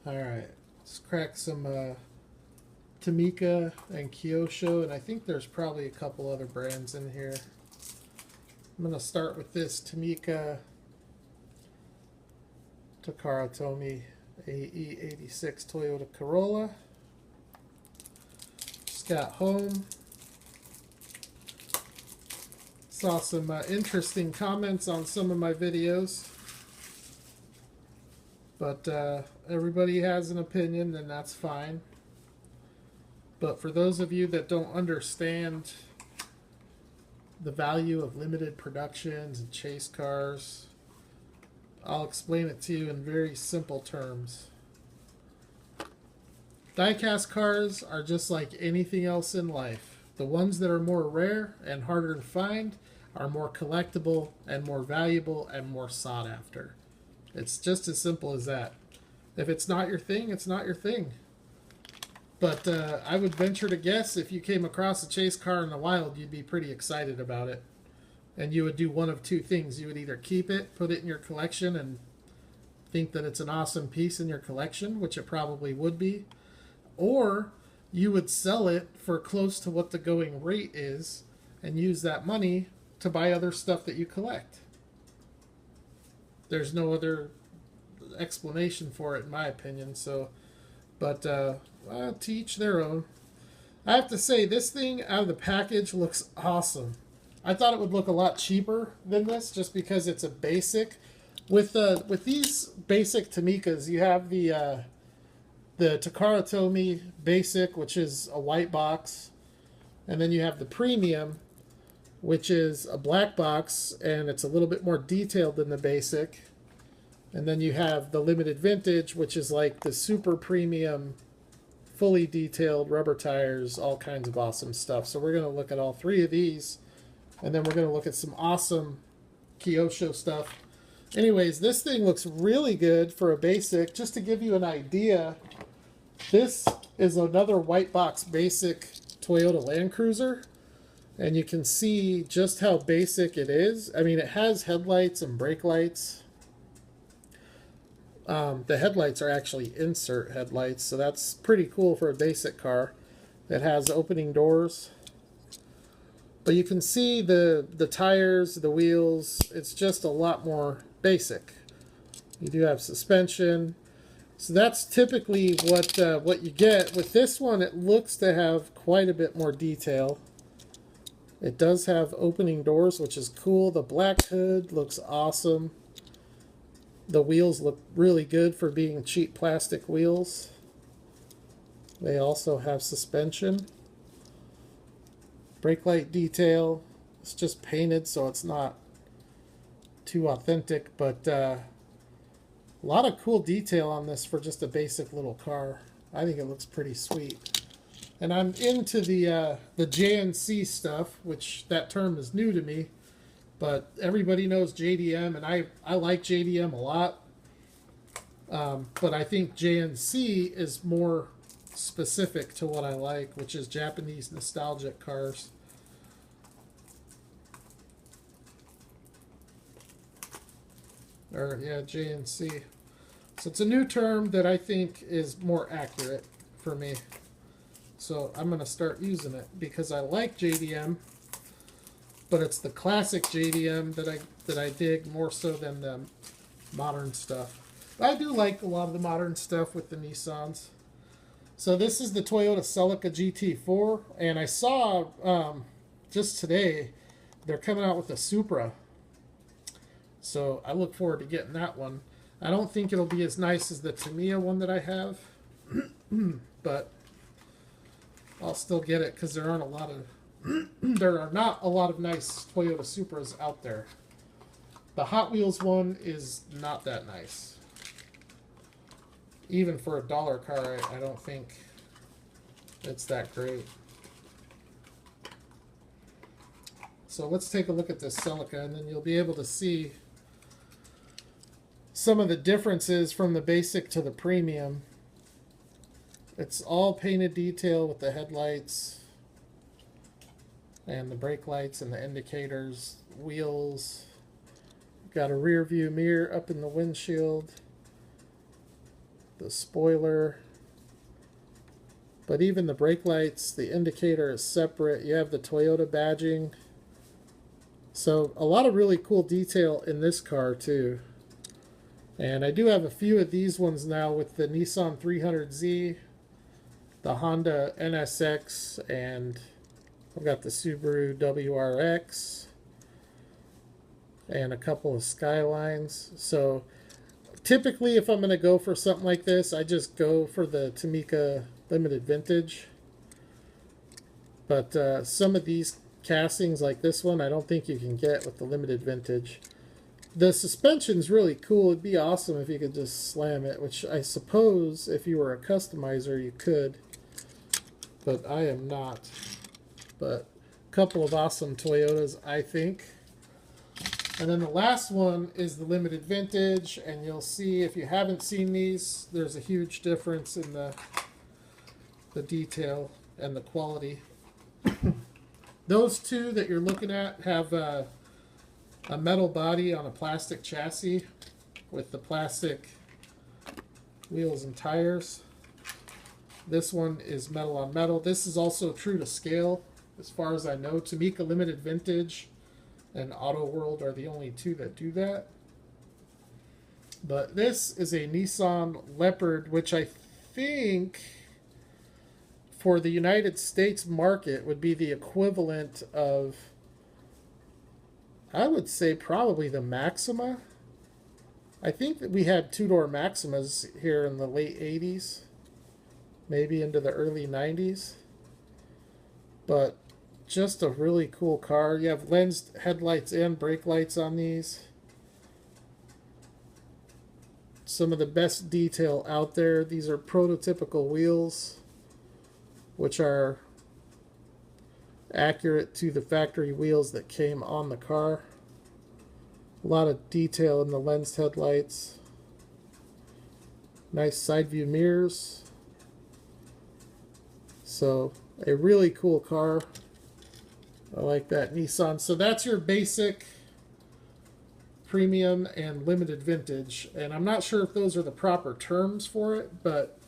Alright, let's crack some Tomica and Kyosho, and I think there's probably a couple other brands in here. I'm going to start with this Tomica Takara Tomy AE86 Toyota Corolla. Just got home. Saw some interesting comments on some of my videos. But everybody has an opinion, and that's fine. But for those of you that don't understand the value of limited productions and chase cars, I'll explain it to you in very simple terms. Diecast cars are just like anything else in life. The ones that are more rare and harder to find are more collectible and more valuable and more sought after. It's just as simple as that. If it's not your thing, it's not your thing. But I would venture to guess if you came across a chase car in the wild, you'd be pretty excited about it. And you would do one of two things. You would either keep it, put it in your collection, and think that it's an awesome piece in your collection, which it probably would be. Or you would sell it for close to what the going rate is and use that money to buy other stuff that you collect. There's no other explanation for it, in my opinion. So, but to each their own. I have to say, this thing out of the package looks awesome. I thought it would look a lot cheaper than this, just because it's a basic. With these basic Tomicas, you have the Takara Tomy Basic, which is a white box, and then you have the Premium, which is a black box, and it's a little bit more detailed than the basic. And then you have the Limited Vintage, which is like the super premium, fully detailed rubber tires, all kinds of awesome stuff. So we're going to look at all three of these, and then we're going to look at some awesome Kyosho stuff. Anyways, this thing looks really good for a basic. Just to give you an idea, this is another white box basic Toyota Land Cruiser. And you can see just how basic it is. I mean, it has headlights and brake lights. The headlights are actually insert headlights, so that's pretty cool for a basic car. It has opening doors. But you can see the tires, the wheels, it's just a lot more basic. You do have suspension. So that's typically what you get. With this one, it looks to have quite a bit more detail. It does have opening doors, which is cool. The black hood looks awesome. The wheels look really good for being cheap plastic wheels. They also have suspension. Brake light detail. It's just painted, so it's not too authentic, but a lot of cool detail on this for just a basic little car. I think it looks pretty sweet. And I'm into the JNC stuff, which that term is new to me. But everybody knows JDM, and I like JDM a lot. But I think JNC is more specific to what I like, which is Japanese nostalgic cars. Or, yeah, JNC. So it's a new term that I think is more accurate for me. So I'm going to start using it because I like JDM, but it's the classic JDM that I dig more so than the modern stuff. But I do like a lot of the modern stuff with the Nissans. So this is the Toyota Celica GT4, and I saw just today they're coming out with a Supra. So I look forward to getting that one. I don't think it'll be as nice as the Tamiya one that I have, but I'll still get it because there aren't a lot of there are not a lot of nice Toyota Supras out there. The Hot Wheels one is not that nice. Even for a dollar car, I don't think it's that great. So let's take a look at this Celica, and then you'll be able to see some of the differences from the basic to the premium. It's all painted detail with the headlights and the brake lights and the indicators, wheels. Got a rear view mirror up in the windshield. the spoiler. But even the brake lights, the indicator is separate. You have the Toyota badging. So a lot of really cool detail in this car too. And I do have a few of these ones now with the Nissan 300Z, the Honda NSX, and I've got the Subaru WRX, and a couple of Skylines. So typically if I'm going to go for something like this, I just go for the Tomica Limited Vintage. But some of these castings like this one, I don't think you can get with the Limited Vintage. The suspension's really cool. It'd be awesome if you could just slam it, which I suppose if you were a customizer you could, but I am not. But a couple of awesome Toyotas, I think. And then the last one is the Limited Vintage, and you'll see if you haven't seen these, there's a huge difference in the detail and the quality. Those two that you're looking at have a metal body on a plastic chassis with the plastic wheels and tires. This one is metal on metal. This is also true to scale as far as I know. Tomica Limited Vintage and Auto World are the only two that do that. But this is a Nissan Leopard, which I think for the United States market would be the equivalent of, I would say, probably the Maxima. I think that we had two-door Maximas here in the late 80s, maybe into the early 90s. But just a really cool car. You have lensed headlights and brake lights on these. Some of the best detail out there. These are prototypical wheels, which are accurate to the factory wheels that came on the car. A lot of detail in the lensed headlights. Nice side view mirrors. So a really cool car. I like that Nissan. So that's your basic, premium, and limited vintage. And I'm not sure if those are the proper terms for it, but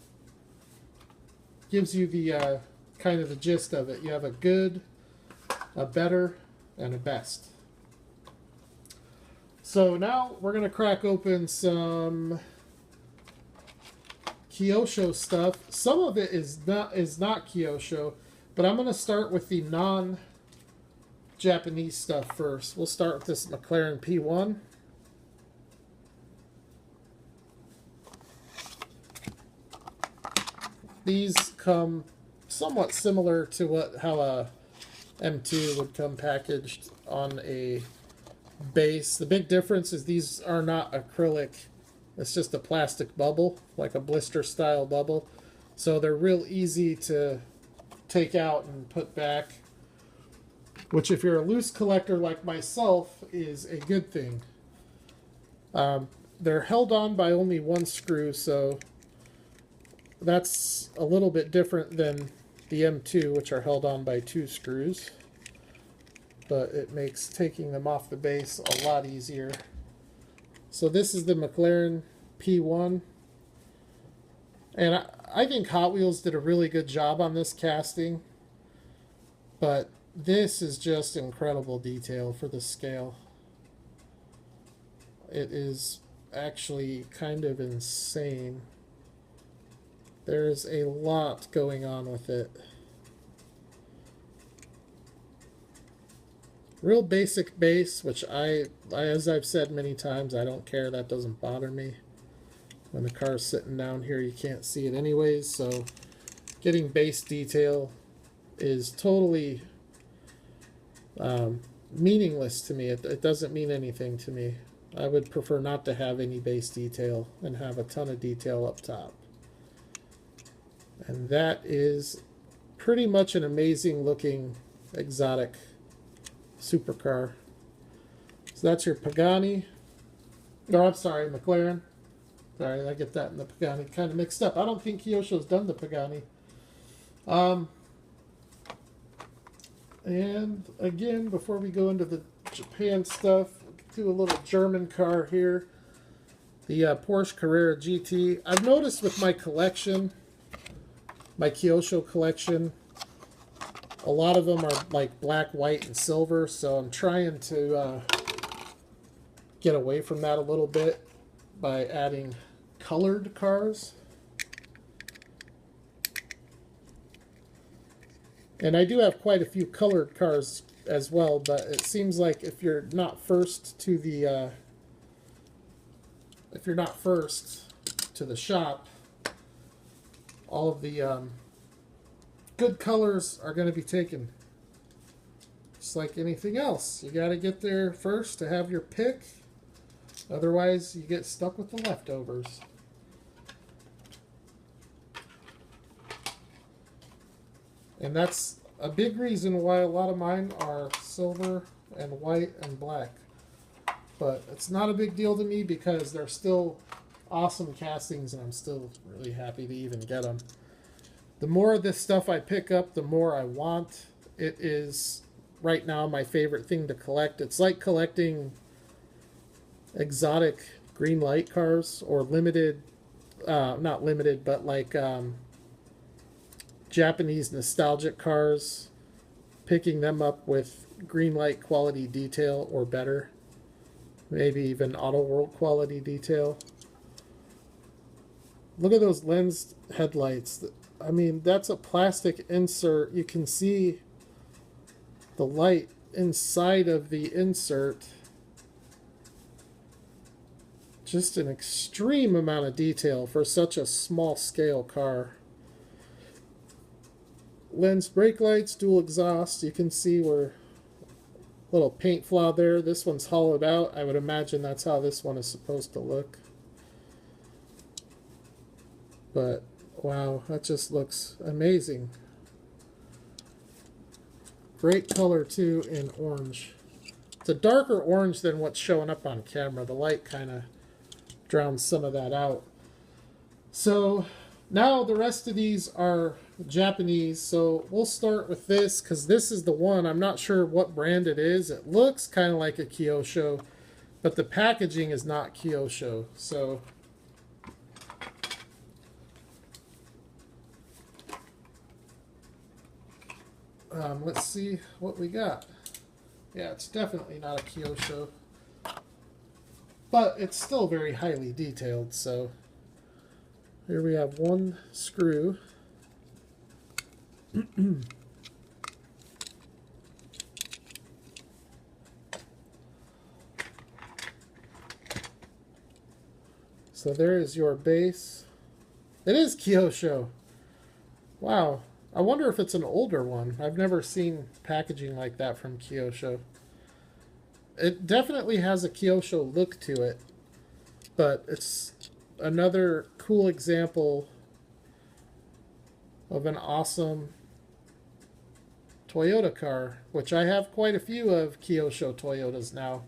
gives you the kind of the gist of it. You have a good, a better, and a best. So now we're going to crack open some Kyosho stuff. Some of it is not Kyosho, but I'm going to start with the non-Japanese stuff first. We'll start with this Mclaren P1. These come somewhat similar to how a M2 would come packaged on a base. The big difference is these are not acrylic. It's just a plastic bubble, like a blister style bubble. So they're real easy to take out and put back, which if you're a loose collector like myself is a good thing. They're held on by only one screw, so that's a little bit different than the M2, which are held on by two screws. But it makes taking them off the base a lot easier. So this is the Mclaren P1. And I think Hot Wheels did a really good job on this casting. But this is just incredible detail for the scale. It is actually kind of insane. There's a lot going on with it. Real basic base, which as I've said many times, I don't care. That doesn't bother me. When the car's sitting down here, you can't see it anyways. So getting base detail is totally meaningless to me. It doesn't mean anything to me. I would prefer not to have any base detail and have a ton of detail up top. And that is pretty much an amazing looking exotic supercar. So that's your Pagani. No, I'm sorry, McLaren. Sorry, I get that in the Pagani kind of mixed up. I don't think Kyosho's done the Pagani. And again, before we go into the Japan stuff, we'll do a little German car here. The Porsche Carrera GT. I've noticed with my collection, my Kyosho collection, a lot of them are like black, white, and silver, so I'm trying to get away from that a little bit by adding colored cars. And I do have quite a few colored cars as well, but it seems like if you're not first to the shop, all of the good colors are going to be taken. Just like anything else, you got to get there first to have your pick. Otherwise, you get stuck with the leftovers. And that's a big reason why a lot of mine are silver and white and black. But it's not a big deal to me because they're still awesome castings and I'm still really happy to even get them. The more of this stuff I pick up, the more I want. It is right now my favorite thing to collect. It's like collecting exotic green light cars or limited, not limited, but like Japanese nostalgic cars, picking them up with green light quality detail or better, maybe even Auto World quality detail. Look at those lens headlights. I mean, that's a plastic insert. You can see the light inside of the insert. Just an extreme amount of detail for such a small scale car. Lens brake lights, dual exhaust. You can see where little paint flaw there. This one's hollowed out. I would imagine that's how this one is supposed to look. But wow, that just looks amazing. Great color too in orange. It's a darker orange than what's showing up on camera. The light kind of drowns some of that out. So now the rest of these are Japanese, so we'll start with this because this is the one. I'm not sure what brand it is. It looks kind of like a Kyosho, but the packaging is not Kyosho. So let's see what we got. Yeah, it's definitely not a Kyosho, but it's still very highly detailed. So here we have one screw. So there is your base. It is Kyosho. Wow. I wonder if it's an older one. I've never seen packaging like that from Kyosho. It definitely has a Kyosho look to it, but it's another cool example of an awesome Toyota car, which I have quite a few of Kyosho Toyotas now.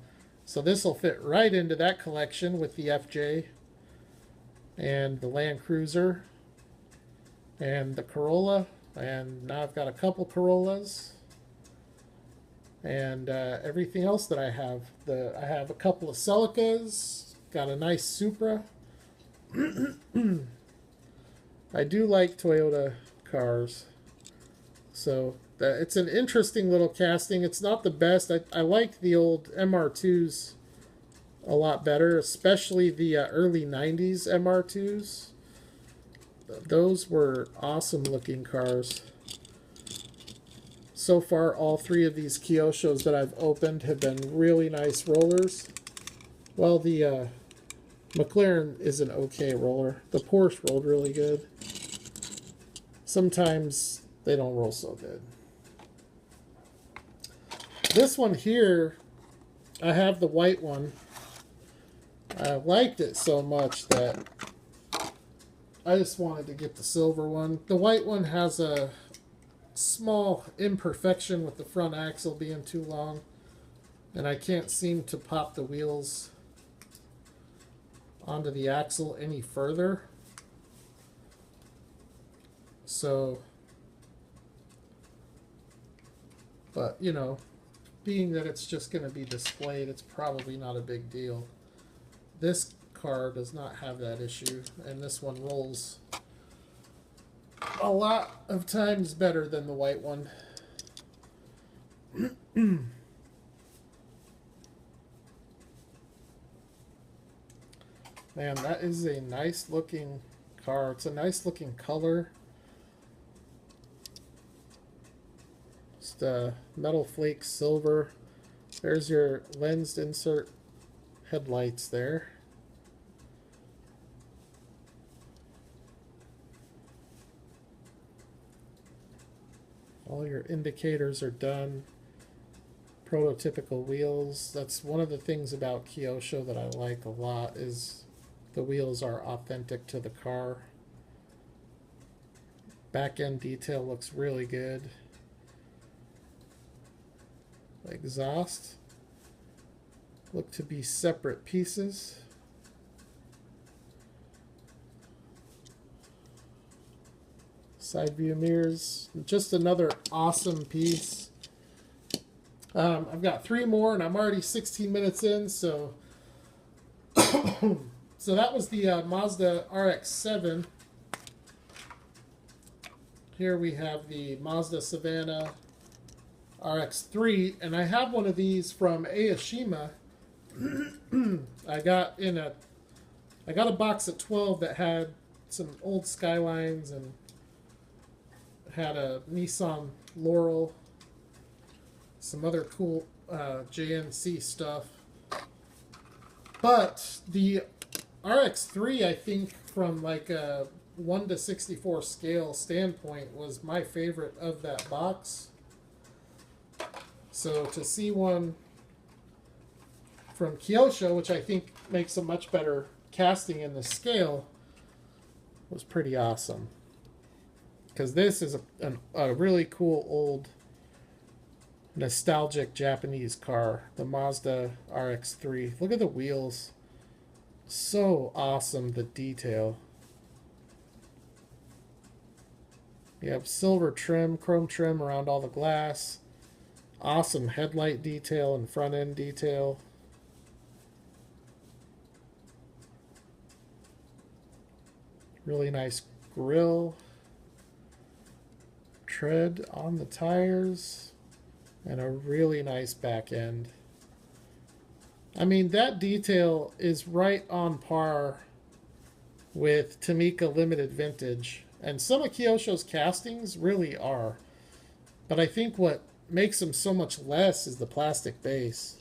So this will fit right into that collection with the FJ and the Land Cruiser and the Corolla. And now I've got a couple Corollas and everything else that I have. I have a couple of Celicas, got a nice Supra. I do like Toyota cars. So it's an interesting little casting. It's not the best. I like the old MR2s a lot better, especially the early 90s MR2s. Those were awesome looking cars. So far, all three of these Kyoshos that I've opened have been really nice rollers. Well, the McLaren is an okay roller. The Porsche rolled really good. Sometimes they don't roll so good. This one here, I have the white one. I liked it so much that I just wanted to get the silver one. The white one has a small imperfection with the front axle being too long, and I can't seem to pop the wheels onto the axle any further. So, but you know, being that it's just going to be displayed, it's probably not a big deal. This car does not have that issue, and this one rolls a lot of times better than the white one. Man, that is a nice looking car. It's a nice looking color. Just metal flake silver. There's your lensed insert headlights there. All your indicators are done. Prototypical wheels. That's one of the things about Kyosho that I like a lot, is the wheels are authentic to the car. Back end detail looks really good. Exhaust look to be separate pieces. Side view mirrors, just another awesome piece. I've got 3 more and I'm already 16 minutes in, so so that was the Mazda Rx-7. Here we have the Mazda Savannah Rx-3, and I have one of these from Aoshima. I got a box at 12 that had some old Skylines and had a Nissan Laurel, some other cool JNC stuff. But the Rx-3, I think, from like a 1 to 64 scale standpoint, was my favorite of that box. So to see one from Kyosho, which I think makes a much better casting in the scale, was pretty awesome. Because this is a really cool old nostalgic Japanese car, the Mazda Rx-3. Look at the wheels. So awesome, the detail. You have silver trim, chrome trim around all the glass. Awesome headlight detail and front end detail. Really nice grille. Tread on the tires. And a really nice back end. I mean, that detail is right on par with Tomica Limited Vintage. And some of Kyosho's castings really are. But I think what makes them so much less is the plastic base.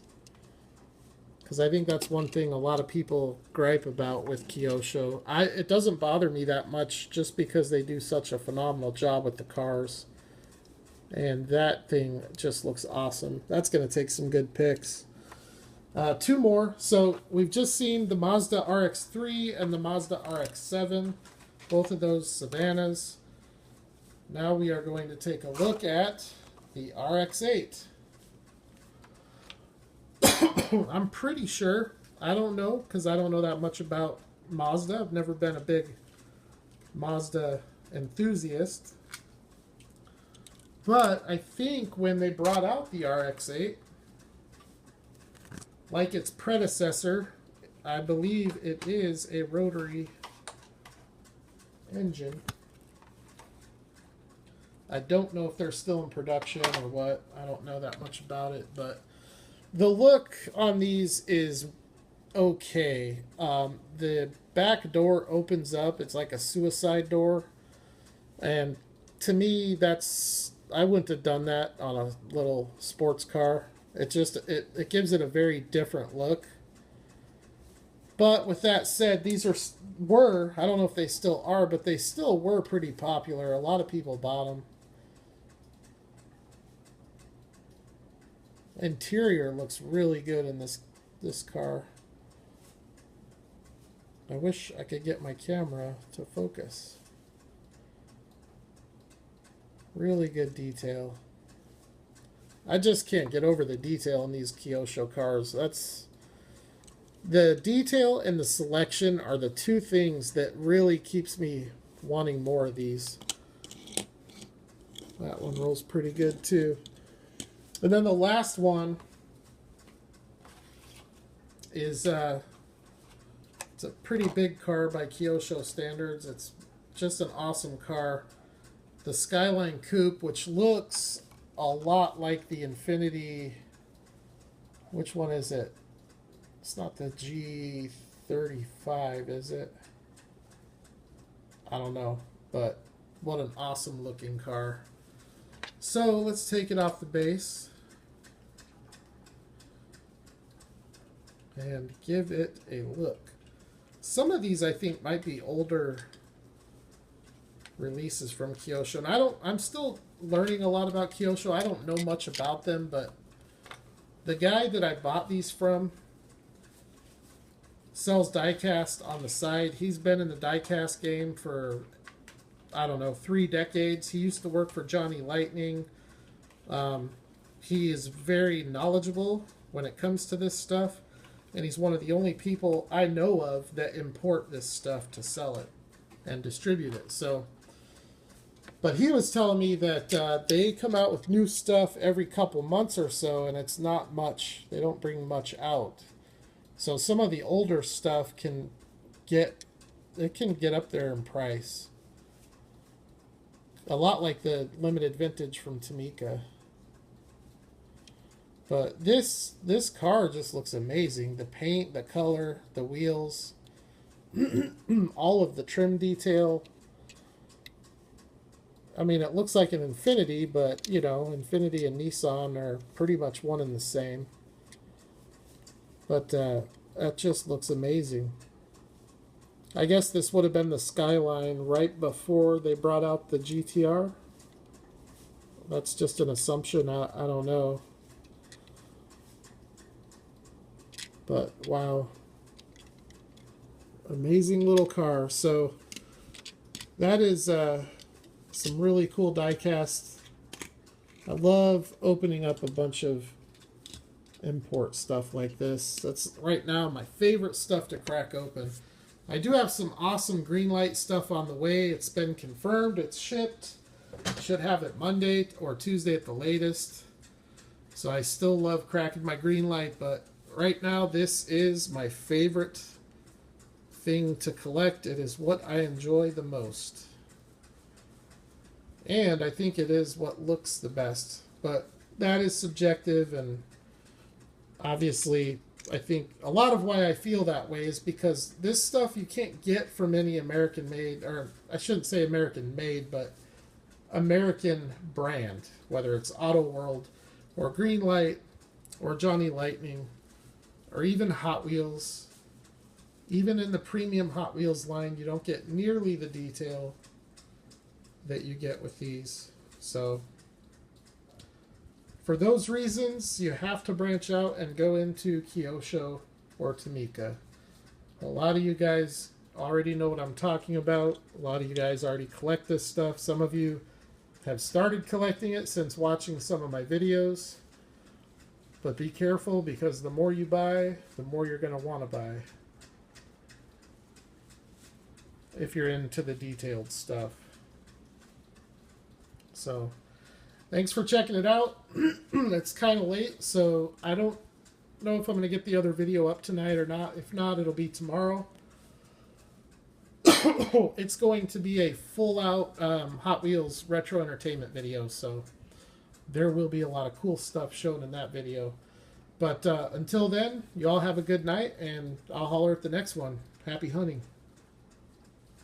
Because I think that's one thing a lot of people gripe about with Kyosho. It doesn't bother me that much just because they do such a phenomenal job with the cars. And that thing just looks awesome. That's going to take some good pics. 2 more. So we've just seen the Mazda Rx-3 and the Mazda Rx-7. Both of those Savannahs. Now we are going to take a look at the Rx-8. I'm pretty sure. I don't know, because I don't know that much about Mazda. I've never been a big Mazda enthusiast. But I think when they brought out the Rx-8, like its predecessor, I believe it is a rotary engine. I don't know if they're still in production or what. I don't know that much about it, but the look on these is okay. The back door opens up. It's like a suicide door. And to me, I wouldn't have done that on a little sports car. It gives it a very different look. But with that said, these were, I don't know if they still are, but they still were pretty popular. A lot of people bought them. Interior looks really good in this car. I wish I could get my camera to focus. Really good detail. I just can't get over the detail in these Kyosho cars. The detail and the selection are the 2 things that really keeps me wanting more of these. That one rolls pretty good too. And then the last one is It's a pretty big car by Kyosho standards. It's just an awesome car. The Skyline Coupe, which looks a lot like the Infiniti. Which one is it? It's not the G35, is it? I don't know, but what an awesome looking car. So let's take it off the base and give it a look. Some of these I think might be older releases from Kyosho, and I'm still learning a lot about Kyosho. I don't know much about them, but the guy that I bought these from sells diecast on the side. He's been in the diecast game for, I don't know, 3 decades. He used to work for Johnny Lightning. He is very knowledgeable when it comes to this stuff, and he's one of the only people I know of that import this stuff to sell it and distribute it. So, but he was telling me that they come out with new stuff every couple months or so, and it's not much. They don't bring much out. So some of the older stuff can get up there in price. A lot like the limited vintage from Tomica. But this car just looks amazing. The paint, the color, the wheels, all of the trim detail. I mean, it looks like an Infiniti, but, you know, Infiniti and Nissan are pretty much one and the same. But that just looks amazing. I guess this would have been the Skyline right before they brought out the GTR. That's just an assumption. I don't know. But, wow. Amazing little car. So, that is some really cool diecast. I love opening up a bunch of import stuff like this. That's right now my favorite stuff to crack open. I do have some awesome Greenlight stuff on the way. It's been confirmed. It's shipped. Should have it Monday or Tuesday at the latest. So I still love cracking my Greenlight, but right now this is my favorite thing to collect. It is what I enjoy the most. And I think it is what looks the best. But that is subjective, and obviously I think a lot of why I feel that way is because this stuff you can't get from any American made, or I shouldn't say American made, but American brand, whether it's Auto World or Greenlight or Johnny Lightning or even Hot Wheels. Even in the premium Hot Wheels line, you don't get nearly the detail that you get with these. So for those reasons, you have to branch out and go into Kyosho or Tomica. A lot of you guys already know what I'm talking about. A lot of you guys already collect this stuff. Some of you have started collecting it since watching some of my videos. But be careful, because the more you buy, the more you're going to want to buy. If you're into the detailed stuff. So, thanks for checking it out. It's kind of late, so I don't know if I'm going to get the other video up tonight or not. If not, it'll be tomorrow. It's going to be a full-out Hot Wheels retro entertainment video, so there will be a lot of cool stuff shown in that video. But until then, you all have a good night, and I'll holler at the next one. Happy hunting.